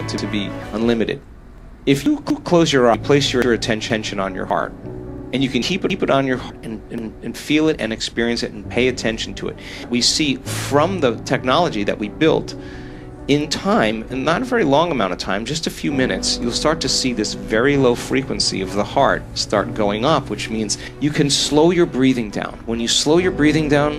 to be unlimited. If you close your eyes, place your attention on your heart, and you can keep it on your heart and feel it and experience it and pay attention to it. We see from the technology that we built, in time, and not a very long amount of time, just a few minutes, you'll start to see this very low frequency of the heart start going up, which means you can slow your breathing down. When you slow your breathing down,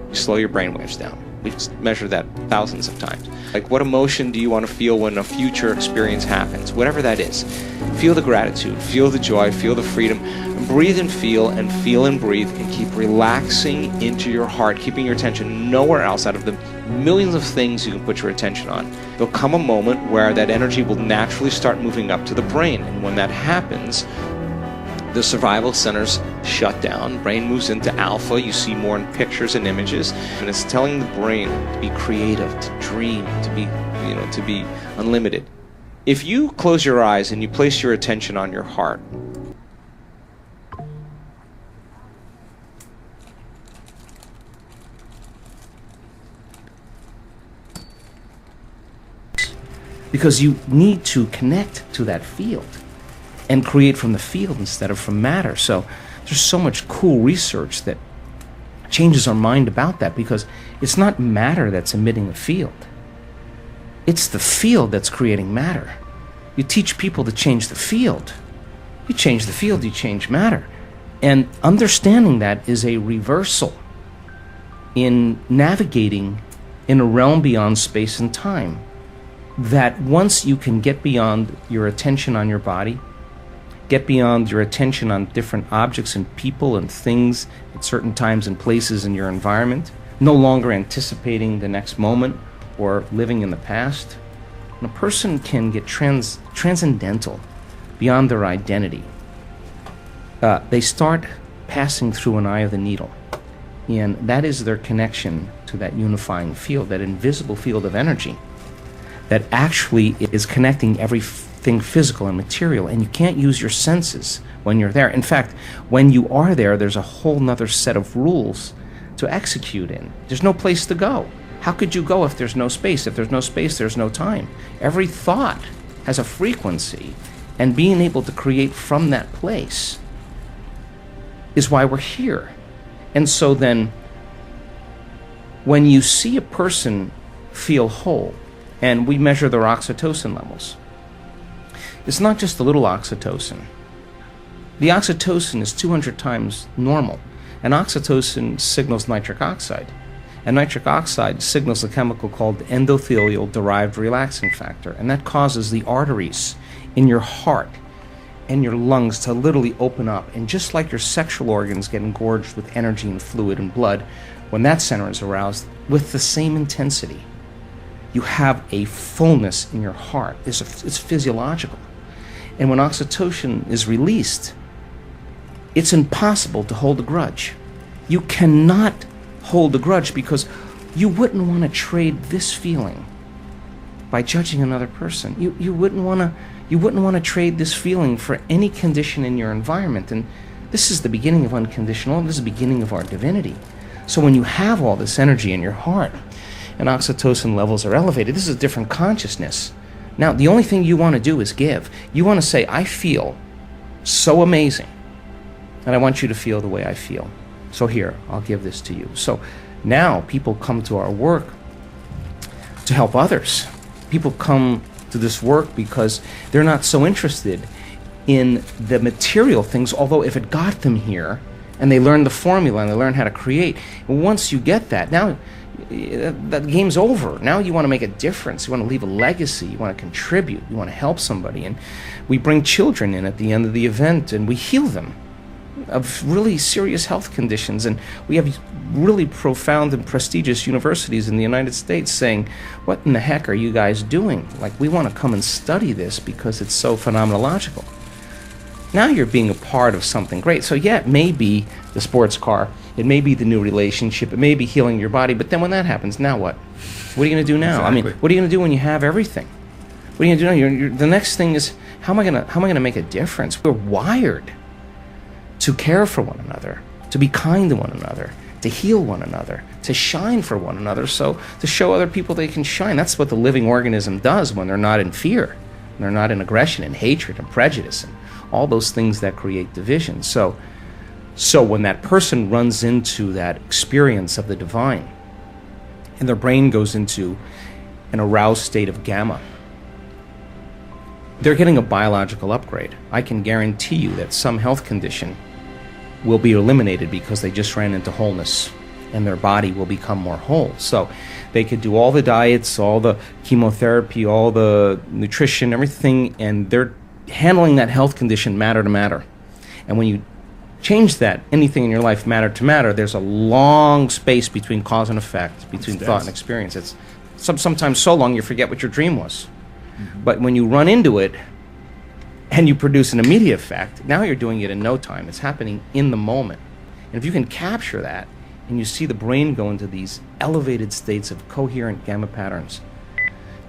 you slow your brainwaves down. We've measured that thousands of times. Like, what emotion do you want to feel when a future experience happens? Whatever that is. Feel the gratitude, feel the joy, feel the freedom. Breathe and feel and breathe, and keep relaxing into your heart, keeping your attention nowhere else out of the millions of things you can put your attention on. There'll come a moment where that energy will naturally start moving up to the brain, and when that happens, the survival centers shut down, brain moves into alpha, you see more in pictures and images, and it's telling the brain to be creative, to dream, to be unlimited. If you close your eyes and you place your attention on your heart, because you need to connect to that field and create from the field instead of from matter. So there's so much cool research that changes our mind about that, because it's not matter that's emitting the field. It's the field that's creating matter. You teach people to change the field. You change the field, you change matter. And understanding that is a reversal in navigating in a realm beyond space and time. That once you can get beyond your attention on your body, get beyond your attention on different objects and people and things at certain times and places in your environment, no longer anticipating the next moment or living in the past, when a person can get transcendental beyond their identity, they start passing through an eye of the needle. And that is their connection to that unifying field, that invisible field of energy that actually is connecting everything physical and material, and you can't use your senses when you're there. In fact, when you are there, there's a whole nother set of rules to execute in. There's no place to go. How could you go if there's no space? If there's no space, there's no time. Every thought has a frequency, and being able to create from that place is why we're here. And so then, when you see a person feel whole, and we measure their oxytocin levels, it's not just a little oxytocin. The oxytocin is 200 times normal, and oxytocin signals nitric oxide, and nitric oxide signals a chemical called endothelial-derived relaxing factor, and that causes the arteries in your heart and your lungs to literally open up. And just like your sexual organs get engorged with energy and fluid and blood, when that center is aroused, with the same intensity, you have a fullness in your heart. It's physiological. And when oxytocin is released, it's impossible to hold a grudge. You cannot hold a grudge, because you wouldn't want to trade this feeling by judging another person. You wouldn't want to trade this feeling for any condition in your environment. And this is the beginning of unconditional. This is the beginning of our divinity. So when you have all this energy in your heart, and oxytocin levels are elevated, this is a different consciousness. Now, the only thing you want to do is give. You want to say, I feel so amazing, and I want you to feel the way I feel. So here, I'll give this to you. So now people come to our work to help others. People come to this work because they're not so interested in the material things, although if it got them here, and they learn the formula and they learn how to create, once you get that, now that game's over. Now you want to make a difference. You want to leave a legacy. You want to contribute. You want to help somebody. And we bring children in at the end of the event, and we heal them of really serious health conditions. And we have really profound and prestigious universities in the United States saying, what in the heck are you guys doing? Like, we want to come and study this because it's so phenomenological. Now you're being a part of something great. So yeah, it may be the sports car, it may be the new relationship, it may be healing your body, but then when that happens, now what? What are you going to do now? Exactly. I mean, what are you going to do when you have everything? What are you going to do now? The next thing is, how am I going to make a difference? We're wired to care for one another, to be kind to one another, to to heal one another, to shine for one another, so to show other people they can shine. That's what the living organism does when they're not in fear, when they're not in aggression and hatred and prejudice and all those things that create division. So when that person runs into that experience of the divine and their brain goes into an aroused state of gamma, they're getting a biological upgrade. I can guarantee you that some health condition will be eliminated because they just ran into wholeness and their body will become more whole. So they could do all the diets, all the chemotherapy, all the nutrition, everything, and they're handling that health condition matter to matter. And when you change that, anything in your life matter to matter, there's a long space between cause and effect, between thought and experience. It's sometimes so long you forget what your dream was. Mm-hmm. But when you run into it and you produce an immediate effect, now you're doing it in no time. It's happening in the moment. And if you can capture that and you see the brain go into these elevated states of coherent gamma patterns,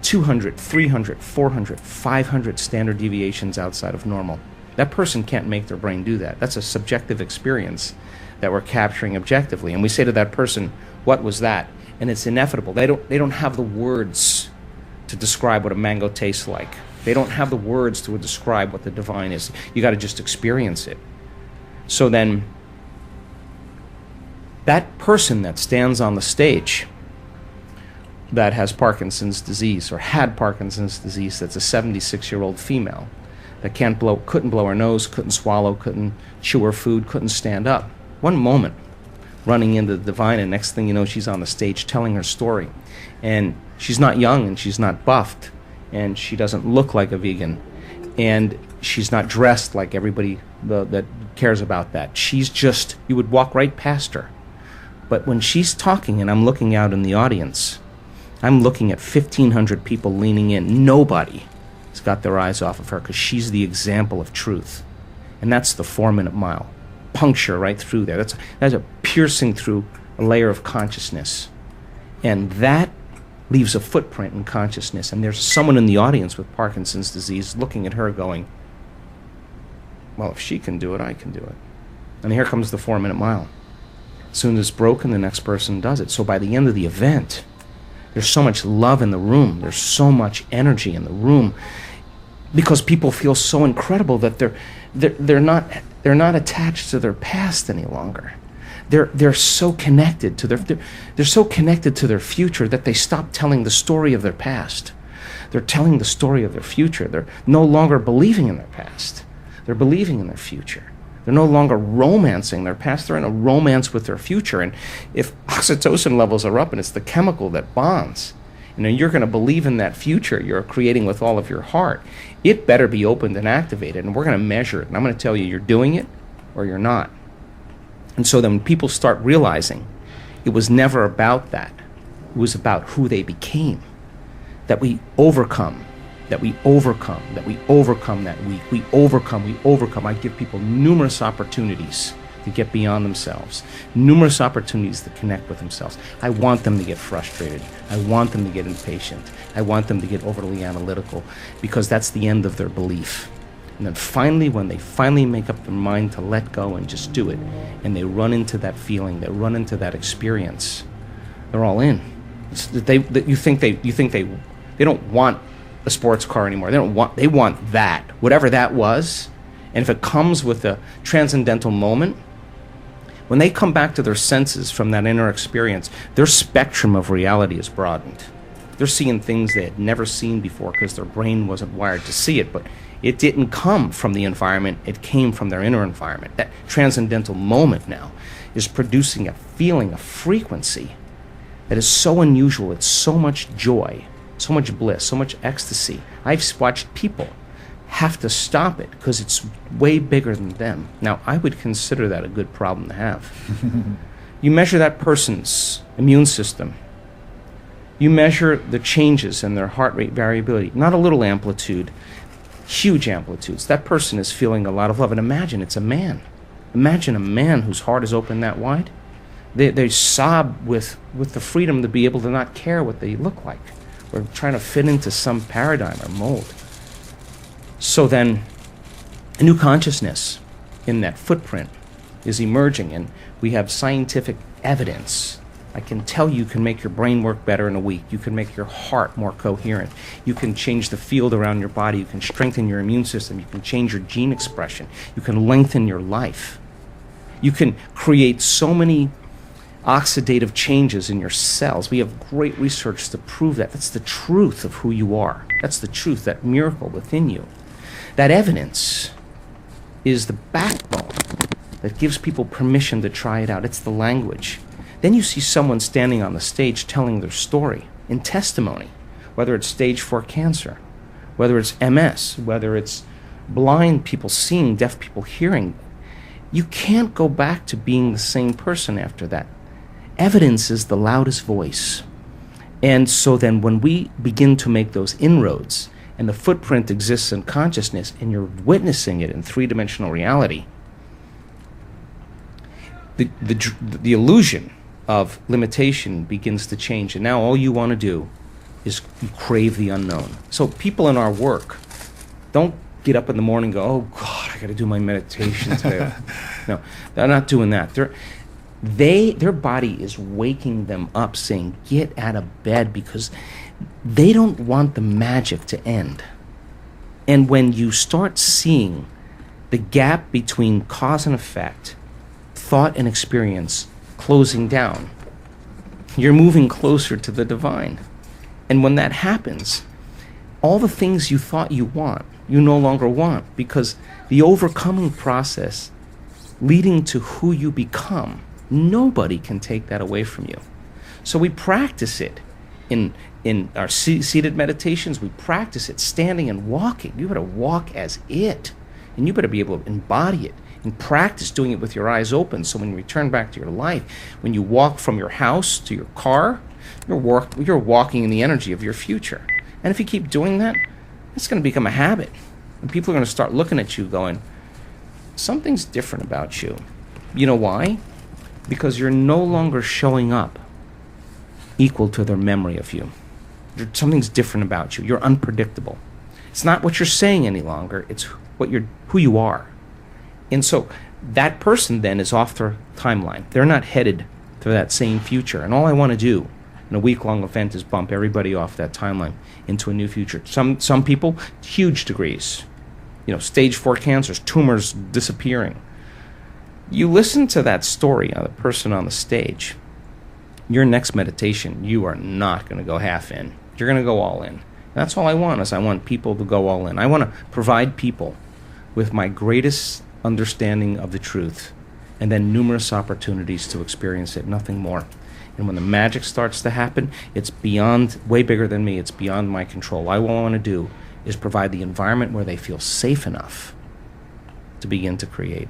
200, 300, 400, 500 standard deviations outside of normal, that person can't make their brain do that. That's a subjective experience that we're capturing objectively. And we say to that person, what was that? And it's ineffable. They don't have the words to describe what a mango tastes like. They don't have the words to describe what the divine is. You got to just experience it. So then, that person that stands on the stage that has Parkinson's disease or had Parkinson's disease, that's a 76-year-old female that couldn't blow her nose, couldn't swallow, couldn't chew her food, couldn't stand up. One moment, running into the divine, and next thing you know, she's on the stage telling her story. And she's not young, and she's not buffed, and she doesn't look like a vegan, and she's not dressed like everybody that cares about that. She's just, you would walk right past her. But when she's talking and I'm looking out in the audience, I'm looking at 1,500 people leaning in. Nobody has got their eyes off of her because she's the example of truth. And that's the 4-minute mile. Puncture right through there. That's a piercing through a layer of consciousness. And that leaves a footprint in consciousness. And there's someone in the audience with Parkinson's disease looking at her going, well, if she can do it, I can do it. And here comes the 4-minute mile. As soon as it's broken, the next person does it. So by the end of the event, there's so much love in the room. There's so much energy in the room because people feel so incredible that they're not attached to their past any longer. They're so connected to they're so connected to their future that they stop telling the story of their past. They're telling the story of their future. They're no longer believing in their past. They're believing in their future. They're no longer romancing their past. They're in a romance with their future. And if oxytocin levels are up and it's the chemical that bonds, you're going to believe in that future you're creating with all of your heart, it better be opened and activated. And we're going to measure it. And I'm going to tell you you're doing it or you're not. And so then when people start realizing it was never about that, it was about who they became, that we overcome, that we overcome that week. We overcome. I give people numerous opportunities to get beyond themselves, numerous opportunities to connect with themselves. I want them to get frustrated. I want them to get impatient. I want them to get overly analytical because that's the end of their belief. And then finally, when they finally make up their mind to let go and just do it, and they run into that feeling, they run into that experience, they're all in. You think they don't want a sports car anymore. They want that, whatever that was. And if it comes with a transcendental moment, when they come back to their senses from that inner experience, their spectrum of reality is broadened. They're seeing things they had never seen before because their brain wasn't wired to see it, but it didn't come from the environment, it came from their inner environment. That transcendental moment now is producing a feeling, a frequency that is so unusual. It's so much joy, so much bliss, so much ecstasy. I've watched people have to stop it because it's way bigger than them. Now, I would consider that a good problem to have. You measure that person's immune system. You measure the changes in their heart rate variability, not a little amplitude, huge amplitudes. That person is feeling a lot of love. And imagine it's a man. Imagine a man whose heart is open that wide. They sob with the freedom to be able to not care what they look like or trying to fit into some paradigm or mold. So then a new consciousness in that footprint is emerging, and we have scientific evidence. I can tell you can make your brain work better in a week. You can make your heart more coherent. You can change the field around your body. You can strengthen your immune system. You can change your gene expression. You can lengthen your life. You can create so many oxidative changes in your cells. We have great research to prove that. That's the truth of who you are. That's the truth, that miracle within you. That evidence is the backbone that gives people permission to try it out. It's the language. Then you see someone standing on the stage telling their story in testimony, whether it's stage 4 cancer, whether it's MS, whether it's blind people seeing, deaf people hearing. You can't go back to being the same person after that. Evidence is the loudest voice. And so then when we begin to make those inroads, and the footprint exists in consciousness, and you're witnessing it in three-dimensional reality, the illusion of limitation begins to change. And now all you want to do is you crave the unknown. So people in our work don't get up in the morning and go, oh God, I got to do my meditation today. No, they're not doing that. Their body is waking them up, saying, get out of bed, because they don't want the magic to end. And when you start seeing the gap between cause and effect, thought and experience closing down, you're moving closer to the divine. And when that happens, all the things you thought you want, you no longer want, because the overcoming process leading to who you become, nobody can take that away from you. So we practice it in our seated meditations. We practice it standing and walking. You better walk as it, and you better be able to embody it and practice doing it with your eyes open. So when you return back to your life, when you walk from your house to your car, you're walking in the energy of your future. And if you keep doing that, it's going to become a habit. And people are going to start looking at you going, something's different about you. You know why? Because you're no longer showing up equal to their memory of you. Something's different about you. You're unpredictable. It's not what you're saying any longer. It's who you are. And so that person then is off their timeline. They're not headed to that same future. And all I want to do in a week-long event is bump everybody off that timeline into a new future. Some people, huge degrees. Stage 4 cancers, tumors disappearing. You listen to that story of the person on the stage. Your next meditation, you are not going to go half in. You're going to go all in. And that's all I want, is I want people to go all in. I want to provide people with my greatest understanding of the truth, and then numerous opportunities to experience it, nothing more. And when the magic starts to happen, it's beyond, way bigger than me. It's beyond my control. All I want to do is provide the environment where they feel safe enough to begin to create.